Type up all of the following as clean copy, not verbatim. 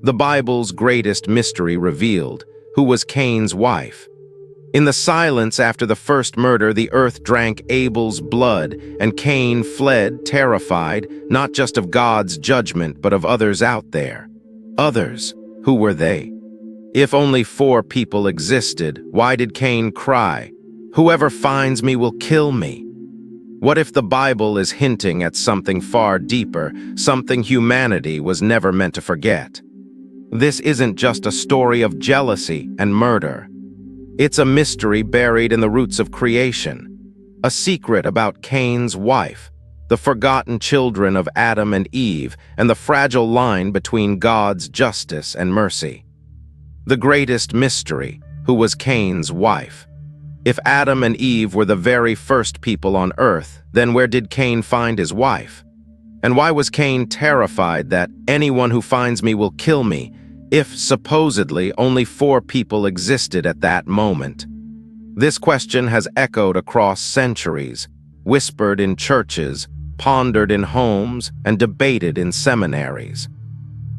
The Bible's greatest mystery revealed: who was Cain's wife? In the silence after the first murder, the earth drank Abel's blood, and Cain fled, terrified, not just of God's judgment, but of others out there. Others. Who were they? If only 4 people existed, why did Cain cry, "Whoever finds me will kill me"? What if the Bible is hinting at something far deeper, something humanity was never meant to forget? This isn't just a story of jealousy and murder. It's a mystery buried in the roots of creation, a secret about Cain's wife, the forgotten children of Adam and Eve, and the fragile line between God's justice and mercy. The greatest mystery: who was Cain's wife? If Adam and Eve were the very first people on earth, then where did Cain find his wife? And why was Cain terrified that anyone who finds me will kill me, if supposedly only 4 people existed at that moment? This question has echoed across centuries, whispered in churches, pondered in homes, and debated in seminaries.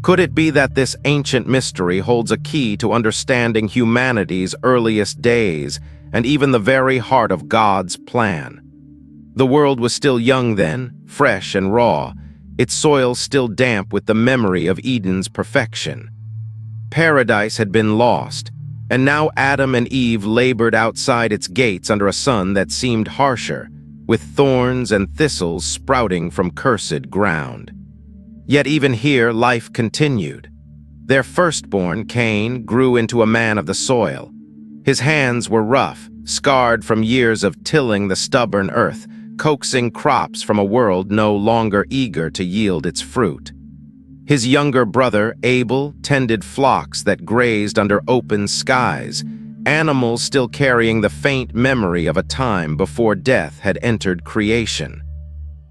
Could it be that this ancient mystery holds a key to understanding humanity's earliest days and even the very heart of God's plan? The world was still young then, fresh and raw, its soil still damp with the memory of Eden's perfection. Paradise had been lost, and now Adam and Eve labored outside its gates under a sun that seemed harsher, with thorns and thistles sprouting from cursed ground. Yet even here, life continued. Their firstborn, Cain, grew into a man of the soil. His hands were rough, scarred from years of tilling the stubborn earth, coaxing crops from a world no longer eager to yield its fruit. His younger brother, Abel, tended flocks that grazed under open skies, animals still carrying the faint memory of a time before death had entered creation.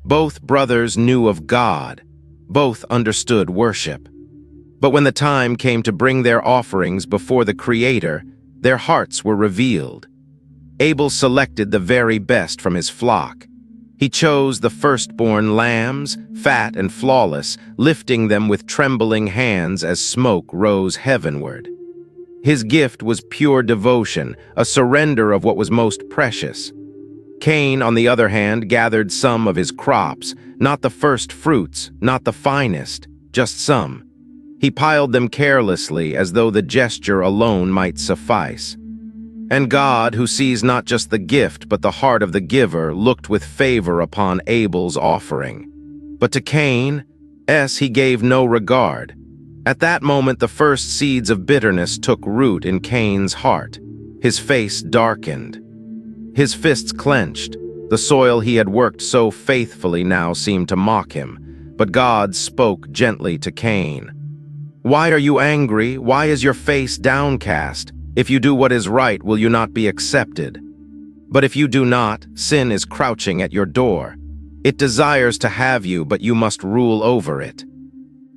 Both brothers knew of God. Both understood worship. But when the time came to bring their offerings before the Creator, their hearts were revealed. Abel selected the very best from his flock. He chose the firstborn lambs, fat and flawless, lifting them with trembling hands as smoke rose heavenward. His gift was pure devotion, a surrender of what was most precious. Cain, on the other hand, gathered some of his crops, not the first fruits, not the finest, just some. He piled them carelessly as though the gesture alone might suffice. And God, who sees not just the gift but the heart of the giver, looked with favor upon Abel's offering. But to Cain's he gave no regard. At that moment the first seeds of bitterness took root in Cain's heart. His face darkened. His fists clenched. The soil he had worked so faithfully now seemed to mock him. But God spoke gently to Cain. "Why are you angry? Why is your face downcast? If you do what is right, will you not be accepted? But if you do not, sin is crouching at your door. It desires to have you, but you must rule over it."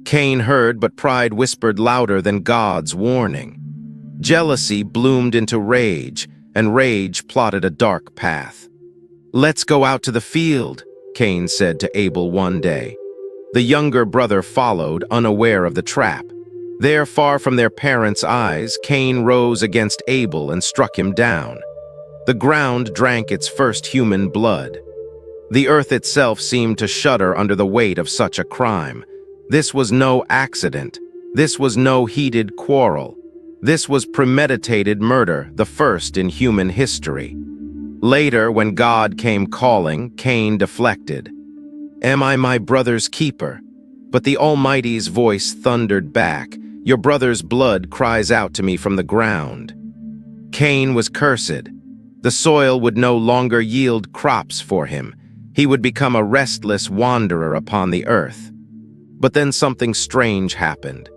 Cain heard, but pride whispered louder than God's warning. Jealousy bloomed into rage, and rage plotted a dark path. "Let's go out to the field," Cain said to Abel one day. The younger brother followed, unaware of the trap. There, far from their parents' eyes, Cain rose against Abel and struck him down. The ground drank its first human blood. The earth itself seemed to shudder under the weight of such a crime. This was no accident. This was no heated quarrel. This was premeditated murder, the first in human history. Later, when God came calling, Cain deflected. "Am I my brother's keeper?" But the Almighty's voice thundered back. "Your brother's blood cries out to me from the ground." Cain was cursed. The soil would no longer yield crops for him. He would become a restless wanderer upon the earth. But then something strange happened.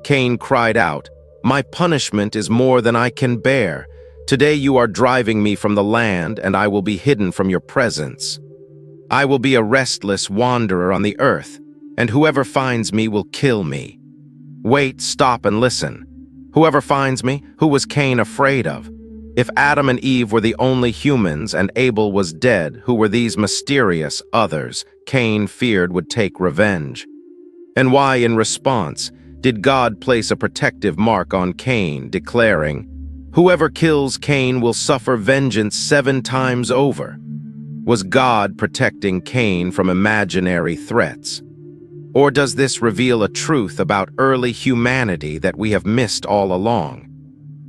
Cain cried out, "My punishment is more than I can bear. Today you are driving me from the land, and I will be hidden from your presence. I will be a restless wanderer on the earth, and whoever finds me will kill me." Wait, stop, and listen. Whoever finds me, who was Cain afraid of? If Adam and Eve were the only humans and Abel was dead, who were these mysterious others Cain feared would take revenge? And why, in response, did God place a protective mark on Cain, declaring, "Whoever kills Cain will suffer vengeance 7 times over"? Was God protecting Cain from imaginary threats? Or does this reveal a truth about early humanity that we have missed all along?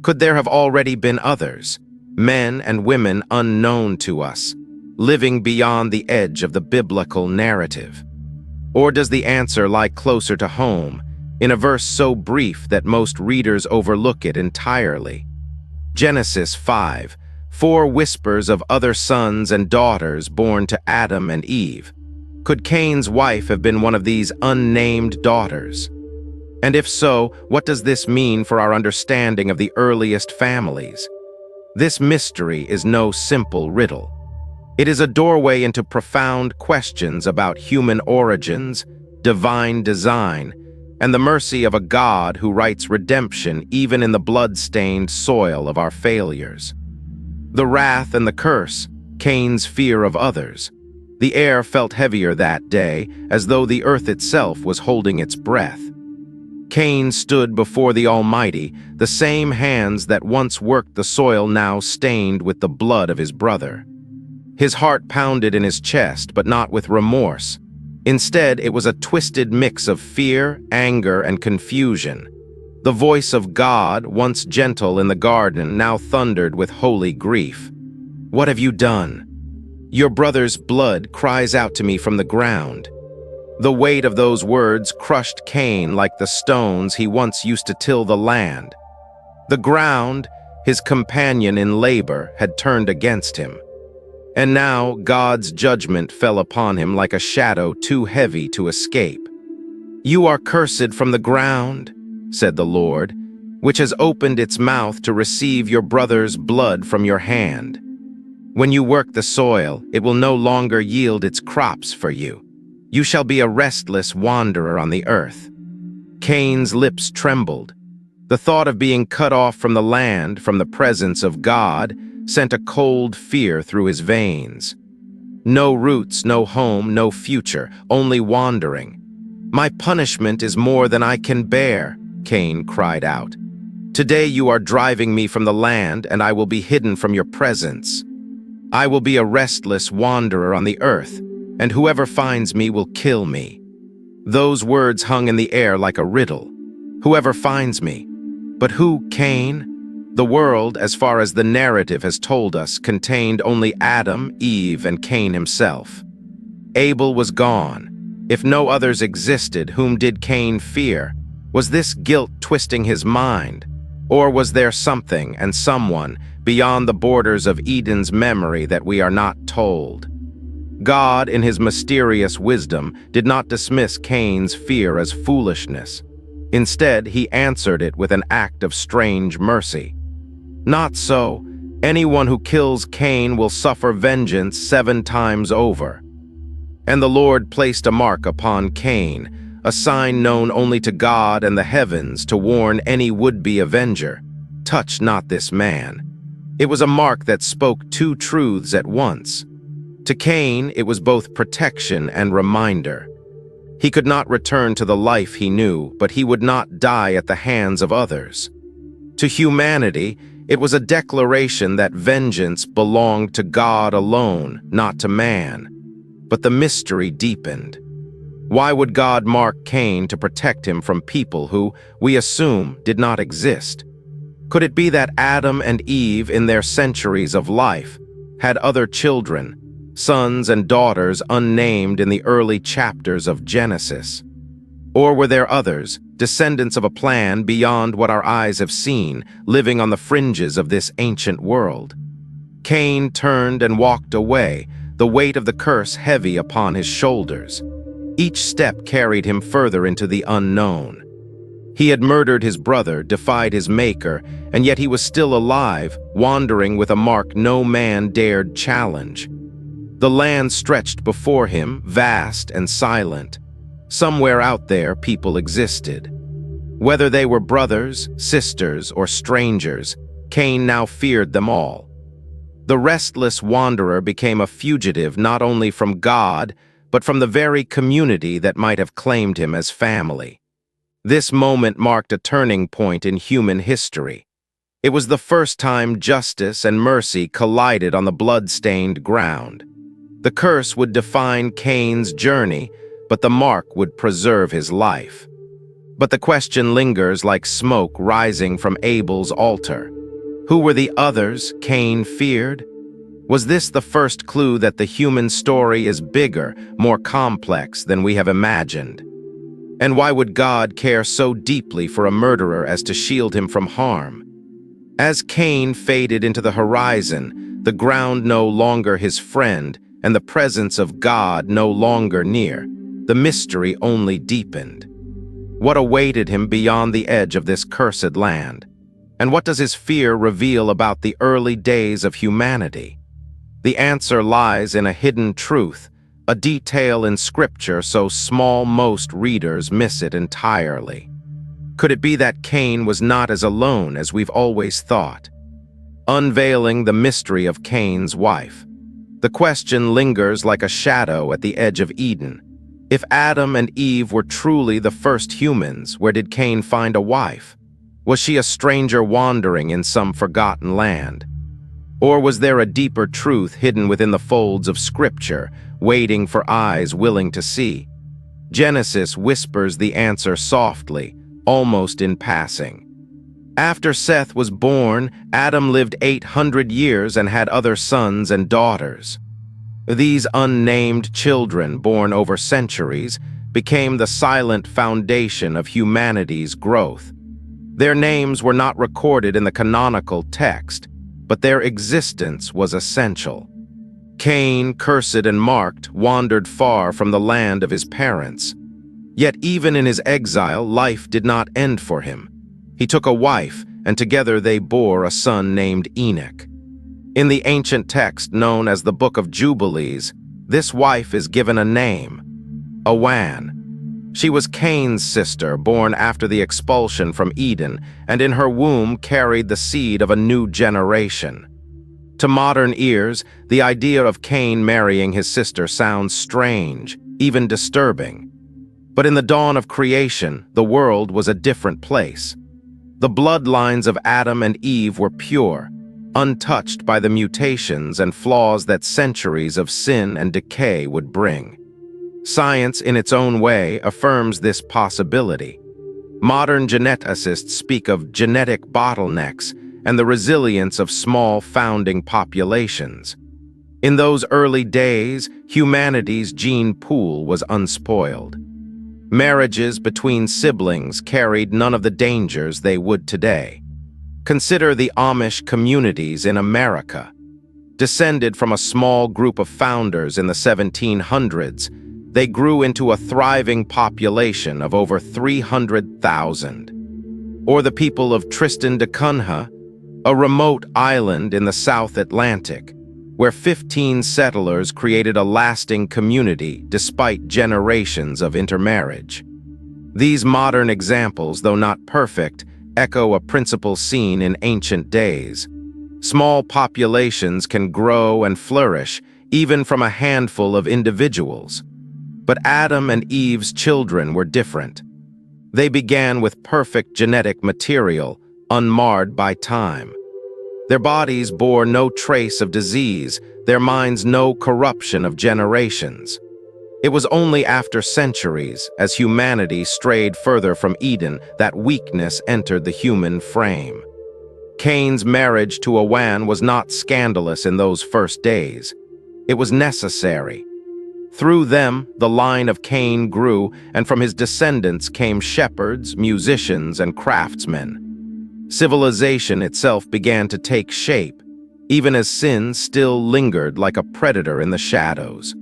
Could there have already been others, men and women unknown to us, living beyond the edge of the biblical narrative? Or does the answer lie closer to home, in a verse so brief that most readers overlook it entirely? Genesis 5, 4 whispers of other sons and daughters born to Adam and Eve. Could Cain's wife have been one of these unnamed daughters? And if so, what does this mean for our understanding of the earliest families? This mystery is no simple riddle. It is a doorway into profound questions about human origins, divine design, and the mercy of a God who writes redemption even in the blood-stained soil of our failures. The wrath and the curse, Cain's fear of others. The air felt heavier that day, as though the earth itself was holding its breath. Cain stood before the Almighty, the same hands that once worked the soil now stained with the blood of his brother. His heart pounded in his chest, but not with remorse. Instead, it was a twisted mix of fear, anger, and confusion. The voice of God, once gentle in the garden, now thundered with holy grief. "What have you done? Your brother's blood cries out to me from the ground." The weight of those words crushed Cain like the stones he once used to till the land. The ground, his companion in labor, had turned against him. And now God's judgment fell upon him like a shadow too heavy to escape. "You are cursed from the ground," said the Lord, "which has opened its mouth to receive your brother's blood from your hand. When you work the soil, it will no longer yield its crops for you. You shall be a restless wanderer on the earth." Cain's lips trembled. The thought of being cut off from the land, from the presence of God, sent a cold fear through his veins. No roots, no home, no future, only wandering. "My punishment is more than I can bear," Cain cried out. "Today you are driving me from the land, and I will be hidden from your presence. I will be a restless wanderer on the earth, and whoever finds me will kill me." Those words hung in the air like a riddle. Whoever finds me. But who, Cain? The world, as far as the narrative has told us, contained only Adam, Eve, and Cain himself. Abel was gone. If no others existed, whom did Cain fear? Was this guilt twisting his mind? Or was there something and someone beyond the borders of Eden's memory that we are not told? God, in his mysterious wisdom, did not dismiss Cain's fear as foolishness. Instead, he answered it with an act of strange mercy. "Not so. Anyone who kills Cain will suffer vengeance 7 times over." And the Lord placed a mark upon Cain, a sign known only to God and the heavens to warn any would-be avenger. "Touch not this man." It was a mark that spoke 2 truths at once. To Cain, it was both protection and reminder. He could not return to the life he knew, but he would not die at the hands of others. To humanity, it was a declaration that vengeance belonged to God alone, not to man. But the mystery deepened. Why would God mark Cain to protect him from people who, we assume, did not exist? Could it be that Adam and Eve, in their centuries of life, had other children, sons and daughters unnamed in the early chapters of Genesis? Or were there others, descendants of a plan beyond what our eyes have seen, living on the fringes of this ancient world? Cain turned and walked away, the weight of the curse heavy upon his shoulders. Each step carried him further into the unknown. He had murdered his brother, defied his maker, and yet he was still alive, wandering with a mark no man dared challenge. The land stretched before him, vast and silent. Somewhere out there, people existed. Whether they were brothers, sisters, or strangers, Cain now feared them all. The restless wanderer became a fugitive not only from God, but from the very community that might have claimed him as family. This moment marked a turning point in human history. It was the first time justice and mercy collided on the blood-stained ground. The curse would define Cain's journey, but the mark would preserve his life. But the question lingers like smoke rising from Abel's altar. Who were the others Cain feared? Was this the first clue that the human story is bigger, more complex than we have imagined? And why would God care so deeply for a murderer as to shield him from harm? As Cain faded into the horizon, the ground no longer his friend, and the presence of God no longer near, the mystery only deepened. What awaited him beyond the edge of this cursed land? And what does his fear reveal about the early days of humanity? The answer lies in a hidden truth, a detail in Scripture so small most readers miss it entirely. Could it be that Cain was not as alone as we've always thought? Unveiling the mystery of Cain's wife. The question lingers like a shadow at the edge of Eden. If Adam and Eve were truly the first humans, where did Cain find a wife? Was she a stranger wandering in some forgotten land? Or was there a deeper truth hidden within the folds of Scripture, waiting for eyes willing to see? Genesis whispers the answer softly, almost in passing. After Seth was born, Adam lived 800 years and had other sons and daughters. These unnamed children, born over centuries, became the silent foundation of humanity's growth. Their names were not recorded in the canonical text, but their existence was essential. Cain, cursed and marked, wandered far from the land of his parents. Yet even in his exile, life did not end for him. He took a wife, and together they bore a son named Enoch. In the ancient text known as the Book of Jubilees, this wife is given a name, Awan. She was Cain's sister, born after the expulsion from Eden, and in her womb carried the seed of a new generation. To modern ears, the idea of Cain marrying his sister sounds strange, even disturbing. But in the dawn of creation, the world was a different place. The bloodlines of Adam and Eve were pure, untouched by the mutations and flaws that centuries of sin and decay would bring. Science, in its own way, affirms this possibility. Modern geneticists speak of genetic bottlenecks and the resilience of small founding populations. In those early days, humanity's gene pool was unspoiled. Marriages between siblings carried none of the dangers they would today. Consider the Amish communities in America. Descended from a small group of founders in the 1700s, they grew into a thriving population of over 300,000. Or the people of Tristan da Cunha, a remote island in the South Atlantic, where 15 settlers created a lasting community despite generations of intermarriage. These modern examples, though not perfect, echo a principle seen in ancient days. Small populations can grow and flourish even from a handful of individuals. But Adam and Eve's children were different. They began with perfect genetic material, unmarred by time. Their bodies bore no trace of disease, their minds no corruption of generations. It was only after centuries, as humanity strayed further from Eden, that weakness entered the human frame. Cain's marriage to Awan was not scandalous in those first days. It was necessary. Through them, the line of Cain grew, and from his descendants came shepherds, musicians, and craftsmen. Civilization itself began to take shape, even as sin still lingered like a predator in the shadows.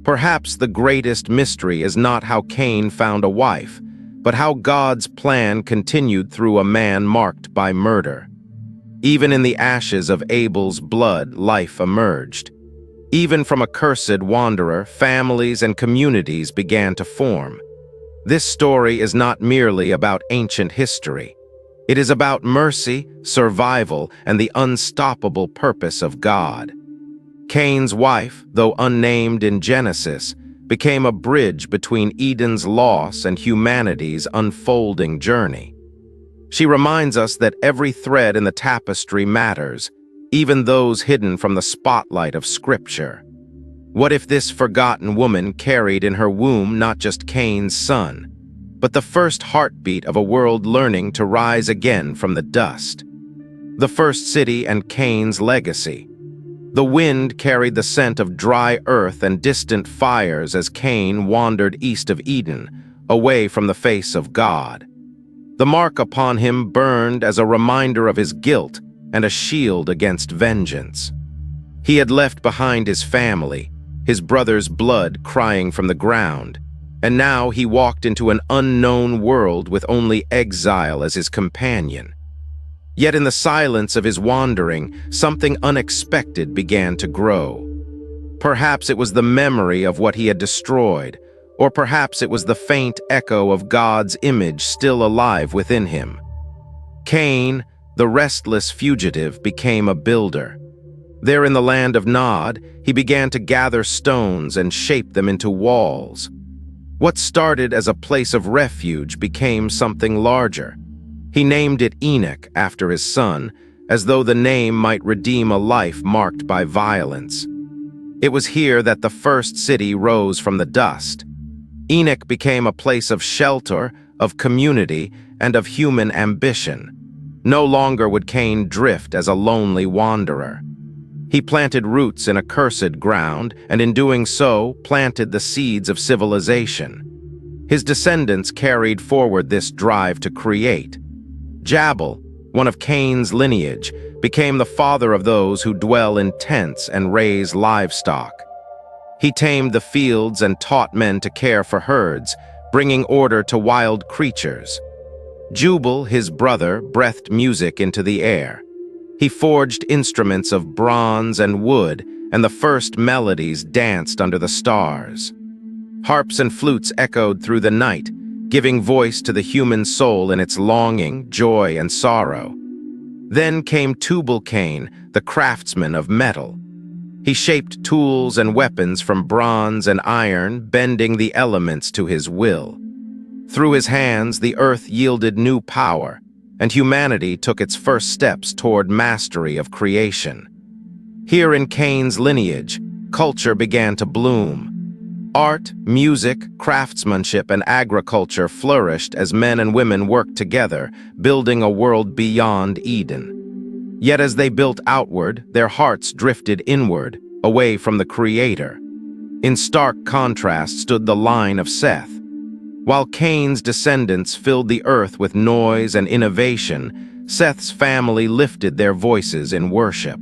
Perhaps the greatest mystery is not how Cain found a wife, but how God's plan continued through a man marked by murder. Even in the ashes of Abel's blood, life emerged. Even from a cursed wanderer, families and communities began to form. This story is not merely about ancient history. It is about mercy, survival, and the unstoppable purpose of God. Cain's wife, though unnamed in Genesis, became a bridge between Eden's loss and humanity's unfolding journey. She reminds us that every thread in the tapestry matters, even those hidden from the spotlight of Scripture. What if this forgotten woman carried in her womb not just Cain's son, but the first heartbeat of a world learning to rise again from the dust? The first city and Cain's legacy. The wind carried the scent of dry earth and distant fires as Cain wandered east of Eden, away from the face of God. The mark upon him burned as a reminder of his guilt and a shield against vengeance. He had left behind his family, his brother's blood crying from the ground, and now he walked into an unknown world with only exile as his companion. Yet in the silence of his wandering, something unexpected began to grow. Perhaps it was the memory of what he had destroyed, or perhaps it was the faint echo of God's image still alive within him. Cain, the restless fugitive, became a builder. There in the land of Nod, he began to gather stones and shape them into walls. What started as a place of refuge became something larger. He named it Enoch after his son, as though the name might redeem a life marked by violence. It was here that the first city rose from the dust. Enoch became a place of shelter, of community, and of human ambition. No longer would Cain drift as a lonely wanderer. He planted roots in accursed ground, and in doing so, planted the seeds of civilization. His descendants carried forward this drive to create. Jabal, one of Cain's lineage, became the father of those who dwell in tents and raise livestock. He tamed the fields and taught men to care for herds, bringing order to wild creatures. Jubal, his brother, breathed music into the air. He forged instruments of bronze and wood, and the first melodies danced under the stars. Harps and flutes echoed through the night, giving voice to the human soul in its longing, joy, and sorrow. Then came Tubal-Cain, the craftsman of metal. He shaped tools and weapons from bronze and iron, bending the elements to his will. Through his hands, the earth yielded new power, and humanity took its first steps toward mastery of creation. Here in Cain's lineage, culture began to bloom. Art, music, craftsmanship, and agriculture flourished as men and women worked together, building a world beyond Eden. Yet as they built outward, their hearts drifted inward, away from the Creator. In stark contrast stood the line of Seth. While Cain's descendants filled the earth with noise and innovation, Seth's family lifted their voices in worship.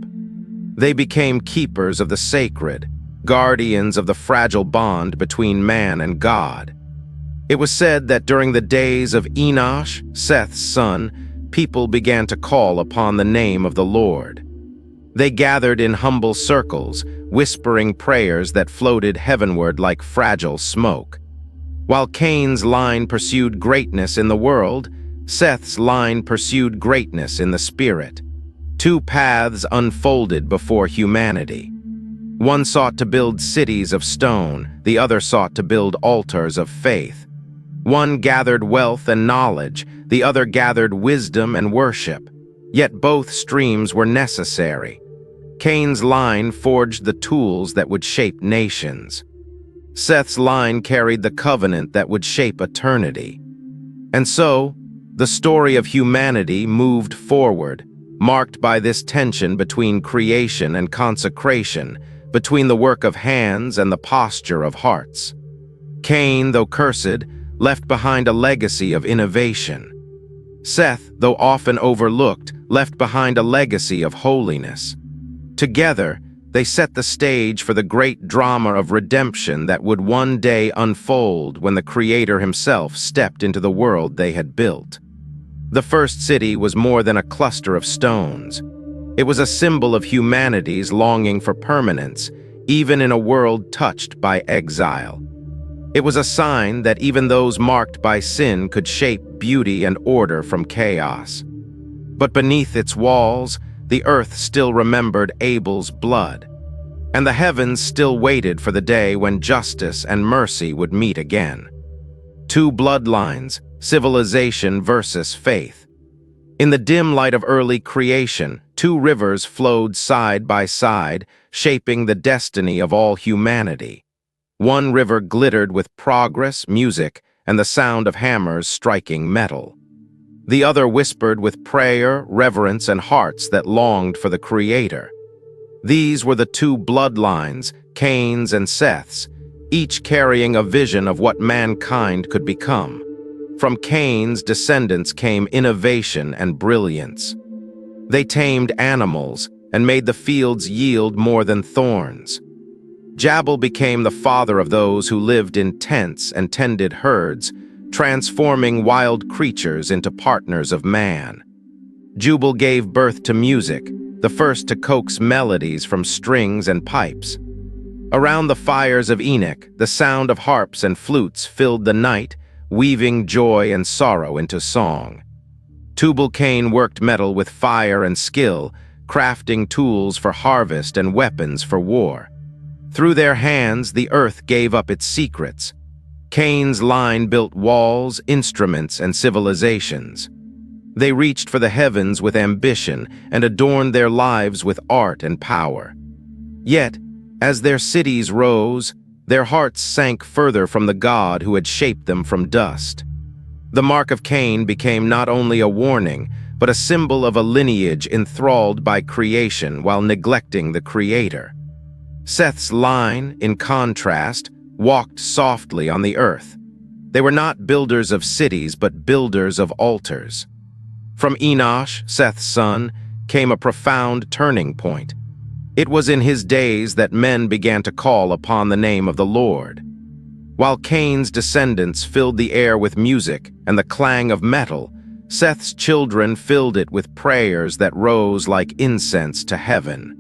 They became keepers of the sacred, guardians of the fragile bond between man and God. It was said that during the days of Enosh, Seth's son, people began to call upon the name of the Lord. They gathered in humble circles, whispering prayers that floated heavenward like fragile smoke. While Cain's line pursued greatness in the world, Seth's line pursued greatness in the spirit. Two paths unfolded before humanity. One sought to build cities of stone, the other sought to build altars of faith. One gathered wealth and knowledge, the other gathered wisdom and worship. Yet both streams were necessary. Cain's line forged the tools that would shape nations. Seth's line carried the covenant that would shape eternity. And so, the story of humanity moved forward, marked by this tension between creation and consecration, between the work of hands and the posture of hearts. Cain, though cursed, left behind a legacy of innovation. Seth, though often overlooked, left behind a legacy of holiness. Together, they set the stage for the great drama of redemption that would one day unfold when the Creator himself stepped into the world they had built. The first city was more than a cluster of stones. It was a symbol of humanity's longing for permanence, even in a world touched by exile. It was a sign that even those marked by sin could shape beauty and order from chaos. But beneath its walls, the earth still remembered Abel's blood. And the heavens still waited for the day when justice and mercy would meet again. Two bloodlines, civilization versus faith. In the dim light of early creation, two rivers flowed side by side, shaping the destiny of all humanity. One river glittered with progress, music, and the sound of hammers striking metal. The other whispered with prayer, reverence, and hearts that longed for the Creator. These were the two bloodlines, Cain's and Seth's, each carrying a vision of what mankind could become. From Cain's descendants came innovation and brilliance. They tamed animals and made the fields yield more than thorns. Jabal became the father of those who lived in tents and tended herds, transforming wild creatures into partners of man. Jubal gave birth to music, the first to coax melodies from strings and pipes. Around the fires of Enoch, the sound of harps and flutes filled the night, weaving joy and sorrow into song. Tubal-Cain worked metal with fire and skill, crafting tools for harvest and weapons for war. Through their hands, the earth gave up its secrets. Cain's line built walls, instruments, and civilizations. They reached for the heavens with ambition and adorned their lives with art and power. Yet, as their cities rose, their hearts sank further from the God who had shaped them from dust. The mark of Cain became not only a warning, but a symbol of a lineage enthralled by creation while neglecting the Creator. Seth's line, in contrast, walked softly on the earth. They were not builders of cities, but builders of altars. From Enosh, Seth's son, came a profound turning point. It was in his days that men began to call upon the name of the Lord. While Cain's descendants filled the air with music and the clang of metal, Seth's children filled it with prayers that rose like incense to heaven.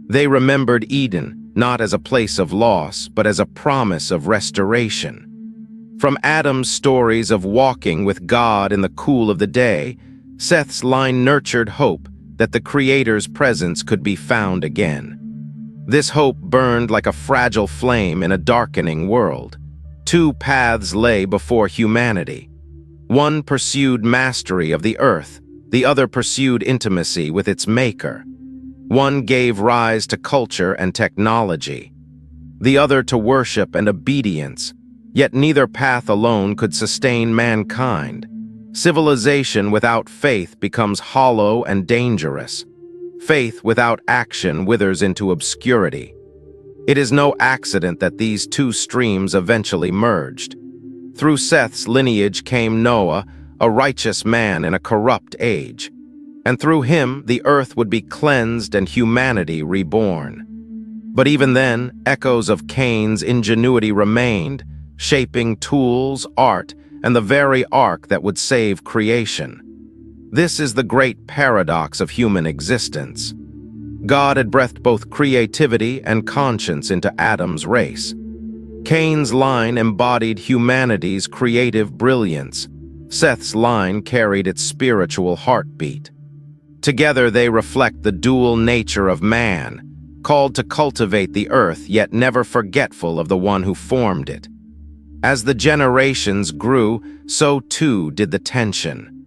They remembered Eden, not as a place of loss, but as a promise of restoration. From Adam's stories of walking with God in the cool of the day, Seth's line nurtured hope that the Creator's presence could be found again. This hope burned like a fragile flame in a darkening world. Two paths lay before humanity. One pursued mastery of the earth, the other pursued intimacy with its maker. One gave rise to culture and technology, the other to worship and obedience, yet neither path alone could sustain mankind. Civilization without faith becomes hollow and dangerous. Faith without action withers into obscurity. It is no accident that these two streams eventually merged. Through Seth's lineage came Noah, a righteous man in a corrupt age. And through him, the earth would be cleansed and humanity reborn. But even then, echoes of Cain's ingenuity remained, shaping tools, art, and the very ark that would save creation. This is the great paradox of human existence. God had breathed both creativity and conscience into Adam's race. Cain's line embodied humanity's creative brilliance. Seth's line carried its spiritual heartbeat. Together they reflect the dual nature of man, called to cultivate the earth yet never forgetful of the one who formed it. As the generations grew, so too did the tension.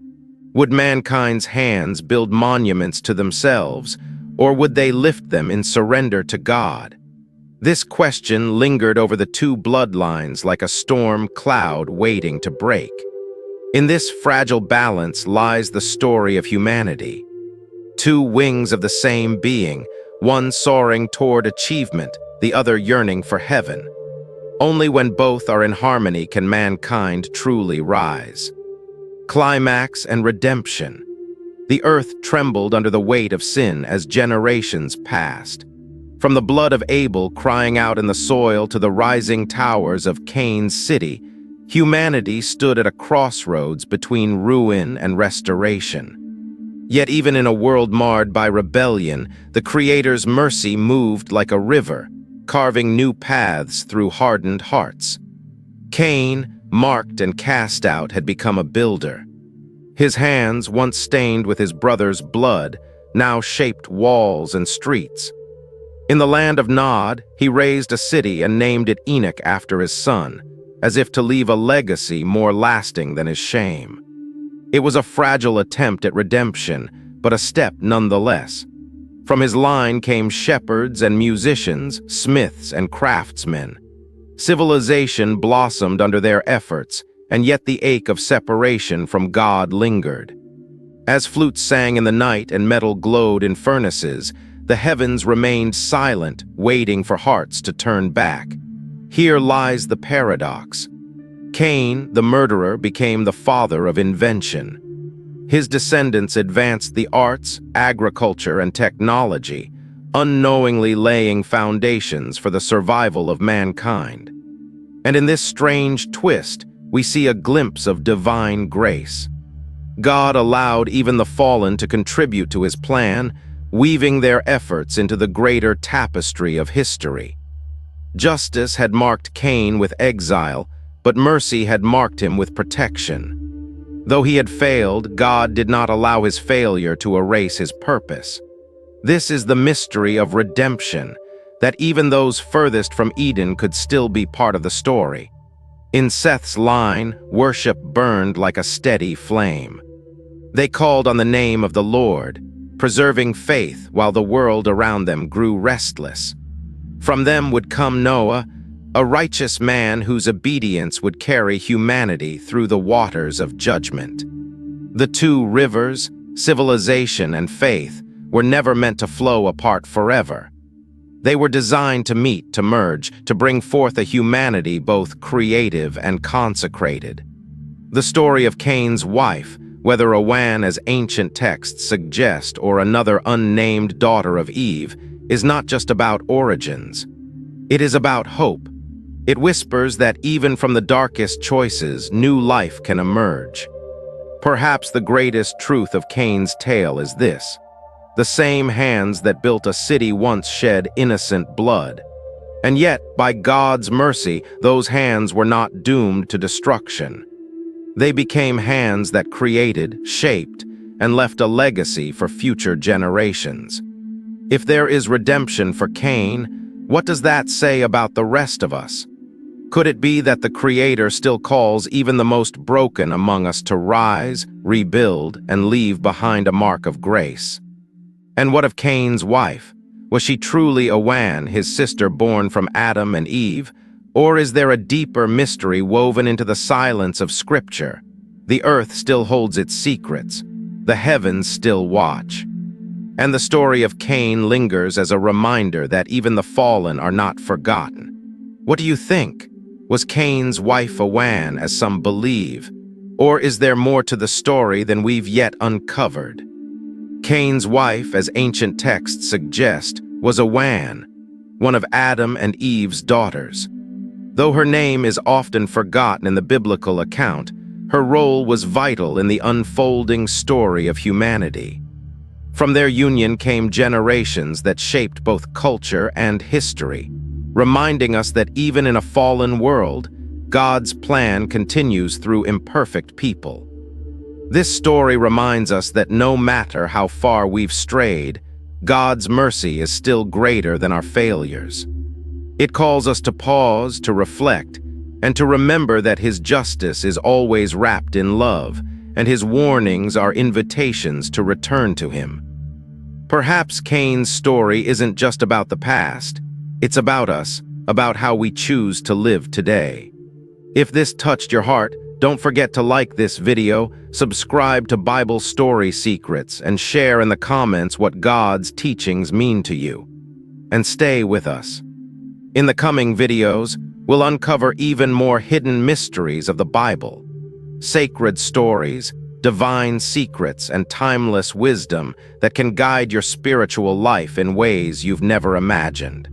Would mankind's hands build monuments to themselves, or would they lift them in surrender to God? This question lingered over the two bloodlines like a storm cloud waiting to break. In this fragile balance lies the story of humanity. Two wings of the same being, one soaring toward achievement, the other yearning for heaven. Only when both are in harmony can mankind truly rise. Climax and redemption. The earth trembled under the weight of sin as generations passed. From the blood of Abel crying out in the soil to the rising towers of Cain's city, humanity stood at a crossroads between ruin and restoration. Yet even in a world marred by rebellion, the Creator's mercy moved like a river, carving new paths through hardened hearts. Cain, marked and cast out, had become a builder. His hands, once stained with his brother's blood, now shaped walls and streets. In the land of Nod, he raised a city and named it Enoch after his son, as if to leave a legacy more lasting than his shame. It was a fragile attempt at redemption, but a step nonetheless. From his line came shepherds and musicians, smiths and craftsmen. Civilization blossomed under their efforts, and yet the ache of separation from God lingered. As flutes sang in the night and metal glowed in furnaces, the heavens remained silent, waiting for hearts to turn back. Here lies the paradox. Cain, the murderer, became the father of invention. His descendants advanced the arts, agriculture, and technology, unknowingly laying foundations for the survival of mankind. And in this strange twist, we see a glimpse of divine grace. God allowed even the fallen to contribute to his plan, weaving their efforts into the greater tapestry of history. Justice had marked Cain with exile, but mercy had marked him with protection. Though he had failed, God did not allow his failure to erase his purpose. This is the mystery of redemption, that even those furthest from Eden could still be part of the story. In Seth's line, worship burned like a steady flame. They called on the name of the Lord, preserving faith while the world around them grew restless. From them would come Noah, a righteous man whose obedience would carry humanity through the waters of judgment. The two rivers, civilization and faith, were never meant to flow apart forever. They were designed to meet, to merge, to bring forth a humanity both creative and consecrated. The story of Cain's wife, whether a Wan as ancient texts suggest or another unnamed daughter of Eve, is not just about origins. It is about hope. It whispers that even from the darkest choices, new life can emerge. Perhaps the greatest truth of Cain's tale is this: the same hands that built a city once shed innocent blood. And yet, by God's mercy, those hands were not doomed to destruction. They became hands that created, shaped, and left a legacy for future generations. If there is redemption for Cain, what does that say about the rest of us? Could it be that the Creator still calls even the most broken among us to rise, rebuild, and leave behind a mark of grace? And what of Cain's wife? Was she truly a Wan, his sister born from Adam and Eve? Or is there a deeper mystery woven into the silence of Scripture? The earth still holds its secrets. The heavens still watch. And the story of Cain lingers as a reminder that even the fallen are not forgotten. What do you think? Was Cain's wife a Wan, as some believe? Or is there more to the story than we've yet uncovered? Cain's wife, as ancient texts suggest, was a Wan, one of Adam and Eve's daughters. Though her name is often forgotten in the biblical account, her role was vital in the unfolding story of humanity. From their union came generations that shaped both culture and history, reminding us that even in a fallen world, God's plan continues through imperfect people. This story reminds us that no matter how far we've strayed, God's mercy is still greater than our failures. It calls us to pause, to reflect, and to remember that His justice is always wrapped in love, and His warnings are invitations to return to Him. Perhaps Cain's story isn't just about the past, it's about us, about how we choose to live today. If this touched your heart, don't forget to like this video, subscribe to Bible Story Secrets, and share in the comments what God's teachings mean to you. And stay with us. In the coming videos, we'll uncover even more hidden mysteries of the Bible, sacred stories, divine secrets, and timeless wisdom that can guide your spiritual life in ways you've never imagined.